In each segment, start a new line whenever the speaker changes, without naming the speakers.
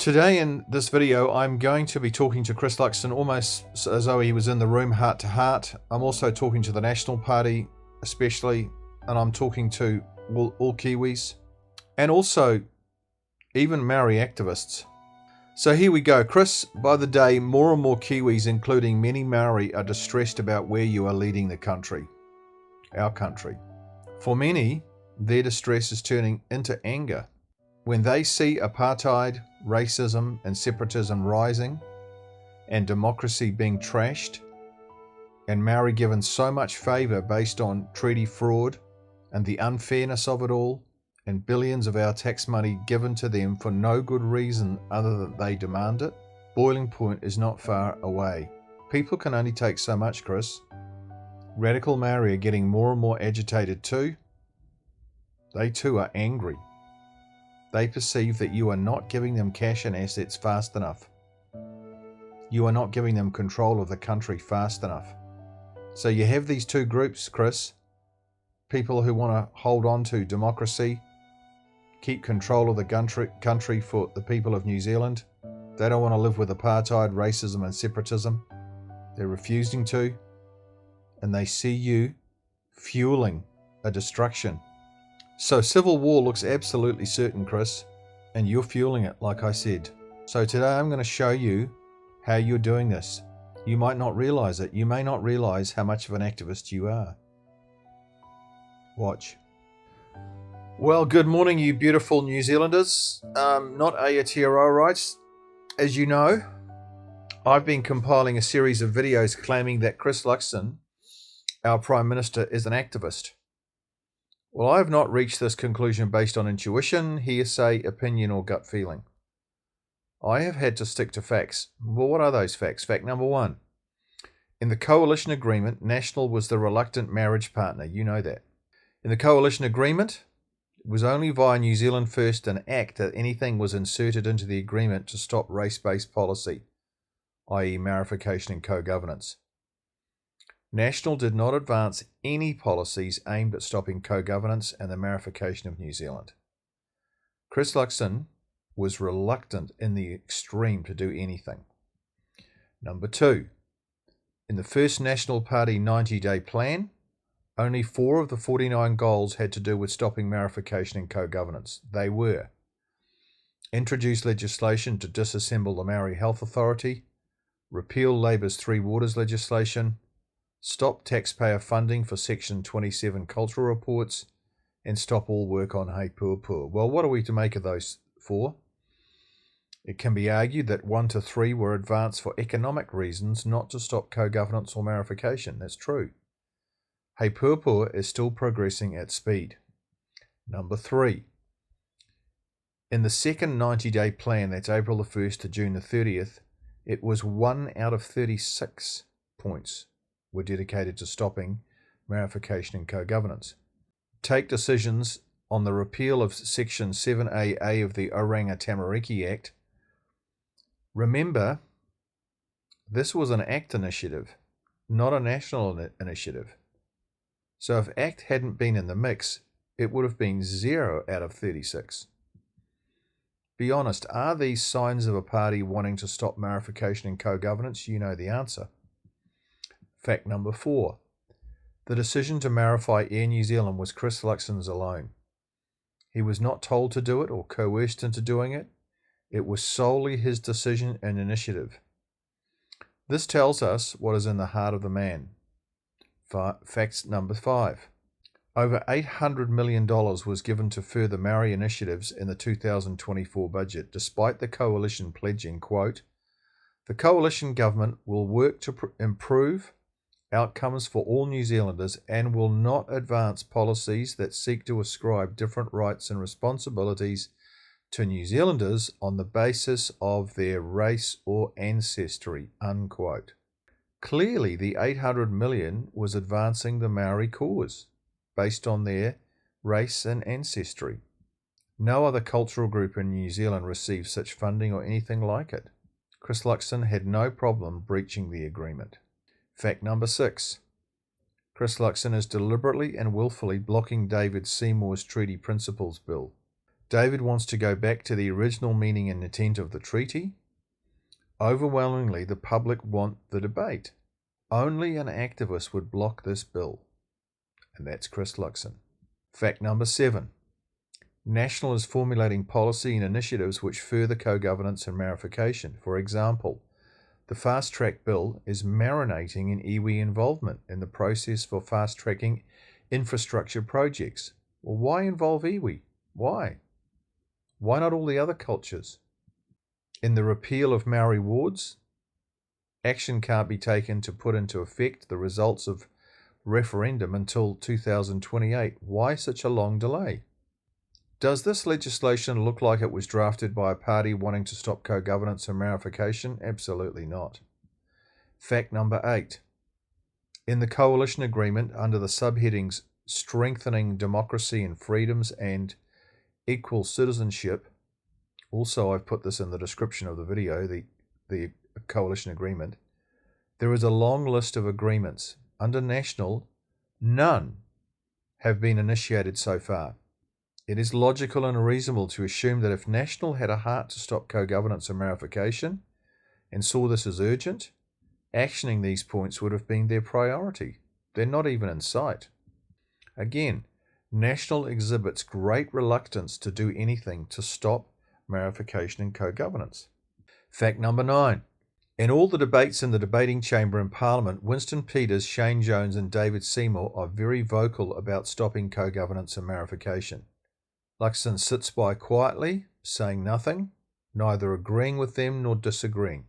Today in this video, I'm going to be talking to Chris Luxon almost as though he was in the room heart to heart. I'm also talking to the National Party especially, and I'm talking to all Kiwis, and also even Maori activists. So here we go. Chris, by the day, more and more Kiwis, including many Maori, are distressed about where you are leading the country, our country. For many, their distress is turning into anger when they see apartheid, racism and separatism rising, and democracy being trashed, and Maori given so much favour based on treaty fraud and the unfairness of it all, and billions of our tax money given to them for no good reason other than they demand it. Boiling point is not far away. People can only take so much, Chris. Radical Maori are getting more and more agitated too. They too are angry. They perceive that you are not giving them cash and assets fast enough. You are not giving them control of the country fast enough. So you have these two groups, Chris. People who want to hold on to democracy, keep control of the country for the people of New Zealand. They don't want to live with apartheid, racism and separatism. They're refusing to. And they see you fueling a destruction. So civil war looks absolutely certain, Chris, and you're fueling it, like I said. So today I'm going to show you how you're doing this. You might not realize it. You may not realize how much of an activist you are. Watch. Well, good morning, you beautiful New Zealanders. Not Aotearoa rights. As you know, I've been compiling a series of videos claiming that Chris Luxon, our Prime Minister, is an activist. Well, I have not reached this conclusion based on intuition, hearsay, opinion, or gut feeling. I have had to stick to facts. Well, what are those facts? Fact number one. In the coalition agreement, National was the reluctant marriage partner. You know that. In the coalition agreement, it was only via New Zealand First and Act that anything was inserted into the agreement to stop race-based policy, i.e. Maorification and co-governance. National did not advance any policies aimed at stopping co-governance and the Maorification of New Zealand. Chris Luxon was reluctant in the extreme to do anything. Number two, in the first National Party 90-day plan, only 4 of the 49 goals had to do with stopping Maorification and co-governance. They were: introduce legislation to disassemble the Maori Health Authority, repeal Labour's Three Waters legislation, stop taxpayer funding for Section 27 cultural reports, and stop all work on Hei Puapua. Well, what are we to make of those 4? It can be argued that 1 to 3 were advanced for economic reasons, not to stop co-governance or Maorification. That's true. Hei Puapua is still progressing at speed. Number 3. In the second 90-day plan, that's April the 1st to June the 30th, it was 1 out of 36 points were dedicated to stopping Maorification and co-governance. Take decisions on the repeal of Section 7AA of the Oranga Tamariki Act. Remember, this was an ACT initiative, not a national initiative. So if ACT hadn't been in the mix, it would have been 0 out of 36. Be honest, are these signs of a party wanting to stop Maorification and co-governance? You know the answer. Fact number 4. The decision to Maorify Air New Zealand was Chris Luxon's alone. He was not told to do it or coerced into doing it. It was solely his decision and initiative. This tells us what is in the heart of the man. Fact number 5. Over $800 million was given to further Maori initiatives in the 2024 budget, despite the coalition pledging, quote, "The coalition government will work to improve outcomes for all New Zealanders and will not advance policies that seek to ascribe different rights and responsibilities to New Zealanders on the basis of their race or ancestry," unquote. Clearly, the 800 million was advancing the Maori cause based on their race and ancestry. No other cultural group in New Zealand received such funding or anything like it. Chris Luxon had no problem breaching the agreement. Fact number 6. Chris Luxon is deliberately and willfully blocking David Seymour's Treaty Principles Bill. David wants to go back to the original meaning and intent of the treaty. Overwhelmingly, the public want the debate. Only an activist would block this bill. And that's Chris Luxon. Fact number 7. National is formulating policy and initiatives which further co-governance and marification. For example, the fast-track bill is marinating in iwi involvement in the process for fast-tracking infrastructure projects. Well, why involve iwi? Why? Why not all the other cultures? In the repeal of Maori wards, action can't be taken to put into effect the results of referendum until 2028. Why such a long delay? Does this legislation look like it was drafted by a party wanting to stop co-governance and marification? Absolutely not. Fact number 8. In the coalition agreement under the subheadings Strengthening Democracy and Freedoms and Equal Citizenship, also I've put this in the description of the video, the coalition agreement, there is a long list of agreements. Under National, none have been initiated so far. It is logical and reasonable to assume that if National had a heart to stop co-governance and marification and saw this as urgent, actioning these points would have been their priority. They're not even in sight. Again, National exhibits great reluctance to do anything to stop marification and co-governance. Fact number 9. In all the debates in the debating chamber in Parliament, Winston Peters, Shane Jones and David Seymour are very vocal about stopping co-governance and marification. Luxon sits by quietly, saying nothing, neither agreeing with them nor disagreeing.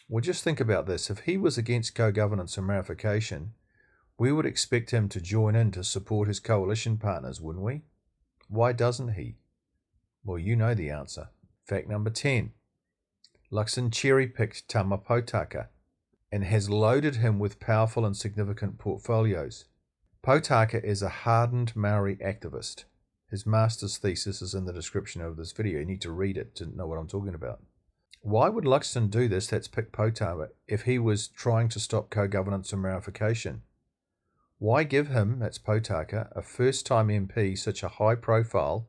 Well, just think about this. If he was against co-governance and marification, we would expect him to join in to support his coalition partners, wouldn't we? Why doesn't he? Well, you know the answer. Fact number 10. Luxon cherry-picked Tama Potaka and has loaded him with powerful and significant portfolios. Potaka is a hardened Maori activist. His master's thesis is in the description of this video. You need to read it to know what I'm talking about. Why would Luxon do this, that's pick Potaka, if he was trying to stop co-governance and marification? Why give him, that's Potaka, a first-time MP such a high profile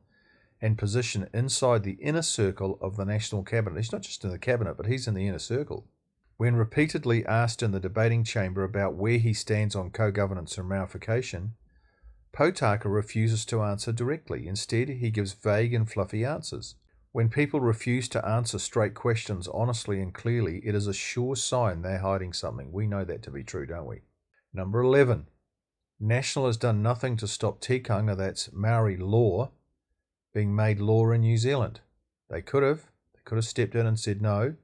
and position inside the inner circle of the National Cabinet? He's not just in the Cabinet, but he's in the inner circle. When repeatedly asked in the debating chamber about where he stands on co-governance and marification, Potaka refuses to answer directly. Instead, he gives vague and fluffy answers. When people refuse to answer straight questions honestly and clearly, it is a sure sign they're hiding something. We know that to be true, don't we? Number 11. National has done nothing to stop tikanga, that's Maori law, being made law in New Zealand. They could have stepped in and said no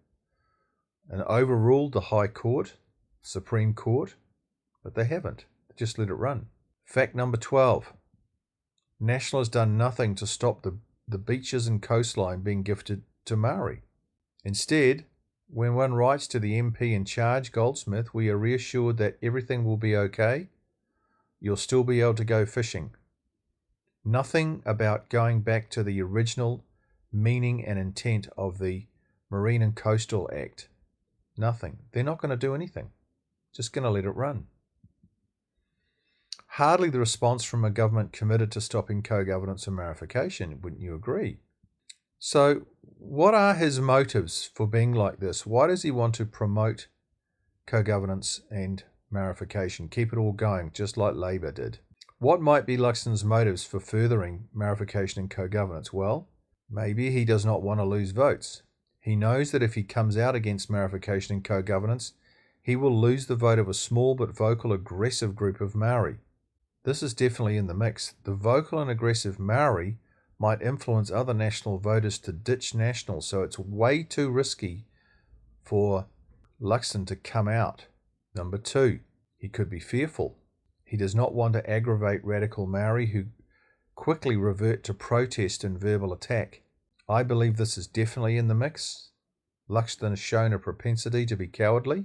and overruled the High Court, Supreme Court, but they haven't. They just let it run. Fact number 12. National has done nothing to stop the beaches and coastline being gifted to Maori. Instead, when one writes to the MP in charge, Goldsmith, we are reassured that everything will be okay. You'll still be able to go fishing. Nothing about going back to the original meaning and intent of the Marine and Coastal Act. Nothing. They're not going to do anything. Just going to let it run. Hardly the response from a government committed to stopping co-governance and marification, wouldn't you agree? So, what are his motives for being like this? Why does he want to promote co-governance and marification? Keep it all going, just like Labour did. What might be Luxon's motives for furthering marification and co-governance? Well, maybe he does not want to lose votes. He knows that if he comes out against marification and co-governance, he will lose the vote of a small but vocal, aggressive group of Maori. This is definitely in the mix. The vocal and aggressive Maori might influence other National voters to ditch National, so it's way too risky for Luxon to come out. Number 2, he could be fearful. He does not want to aggravate radical Maori who quickly revert to protest and verbal attack. I believe this is definitely in the mix. Luxon has shown a propensity to be cowardly,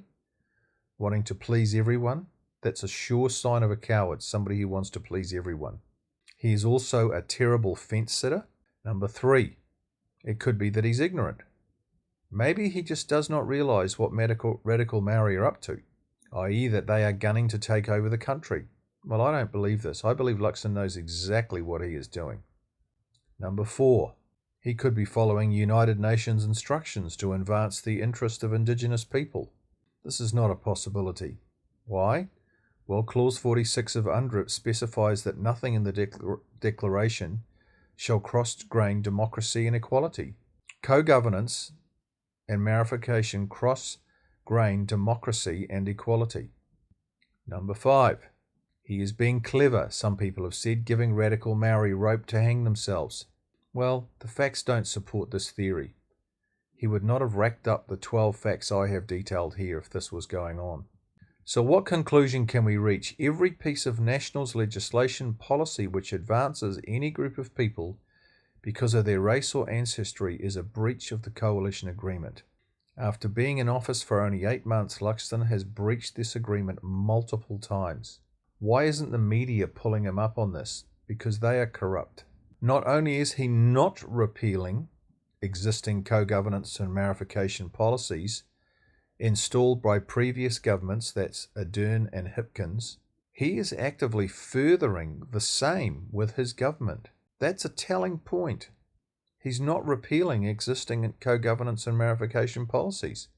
wanting to please everyone. That's a sure sign of a coward, somebody who wants to please everyone. He is also a terrible fence sitter. Number 3, it could be that he's ignorant. Maybe he just does not realize what radical Maori are up to, i.e. that they are gunning to take over the country. Well, I don't believe this. I believe Luxon knows exactly what he is doing. Number 4, He could be following United Nations instructions to advance the interest of Indigenous people. This is not a possibility. Why? Well, Clause 46 of UNDRIP specifies that nothing in the Declaration shall cross-grain democracy and equality. Co-governance and Maorification cross-grain democracy and equality. Number 5. He is being clever, some people have said, giving radical Maori rope to hang themselves. Well, the facts don't support this theory. He would not have racked up the 12 facts I have detailed here if this was going on. So what conclusion can we reach? Every piece of Nationals legislation policy which advances any group of people because of their race or ancestry is a breach of the coalition agreement. After being in office for only 8 months, Luxon has breached this agreement multiple times. Why isn't the media pulling him up on this? Because they are corrupt. Not only is he not repealing existing co-governance and Maorification policies installed by previous governments, that's Ardern and Hipkins, he is actively furthering the same with his government. That's a telling point. He's not repealing existing co-governance and Maorification policies.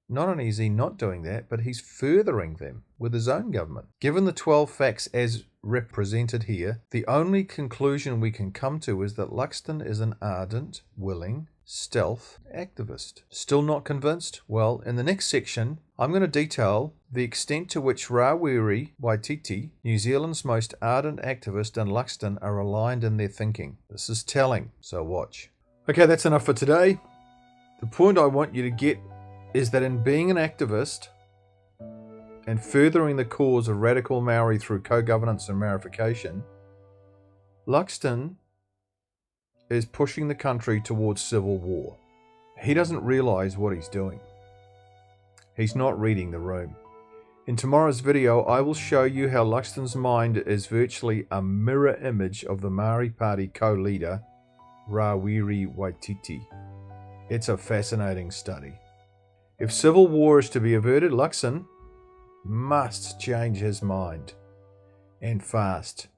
Not only is he not doing that, but he's furthering them with his own government. Given the 12 facts as represented here, the only conclusion we can come to is that Luxon is an ardent, willing, stealth activist. Still not convinced? Well, in the next section, I'm going to detail the extent to which Rawiri Waititi, New Zealand's most ardent activist, and Luxon are aligned in their thinking. This is telling, so watch. Okay, that's enough for today. The point I want you to get is that in being an activist and furthering the cause of radical Maori through co-governance and Maorification, Luxon is pushing the country towards civil war. He doesn't realise what he's doing. He's not reading the room. In tomorrow's video, I will show you how Luxon's mind is virtually a mirror image of the Maori Party co-leader, Rawiri Waititi. It's a fascinating study. If civil war is to be averted, Luxon must change his mind. And fast.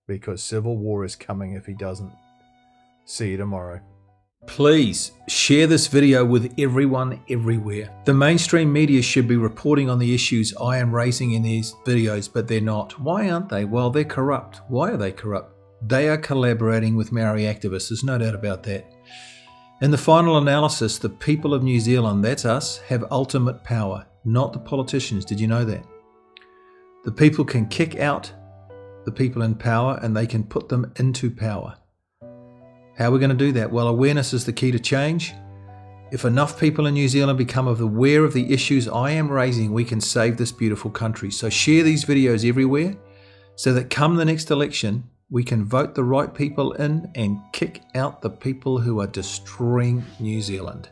Because civil war is coming if he doesn't. See you tomorrow. Please share this video with everyone everywhere. The mainstream media should be reporting on the issues I am raising in these videos, but they're not. Why aren't they? Well, they're corrupt. Why are they corrupt? They are collaborating with Maori activists. There's no doubt about that. In the final analysis, the people of New Zealand, that's us, have ultimate power, not the politicians. Did you know that? The people can kick out the people in power and they can put them into power. How are we going to do that? Well, awareness is the key to change. If enough people in New Zealand become aware of the issues I am raising, we can save this beautiful country. So share these videos everywhere so that come the next election, we can vote the right people in and kick out the people who are destroying New Zealand.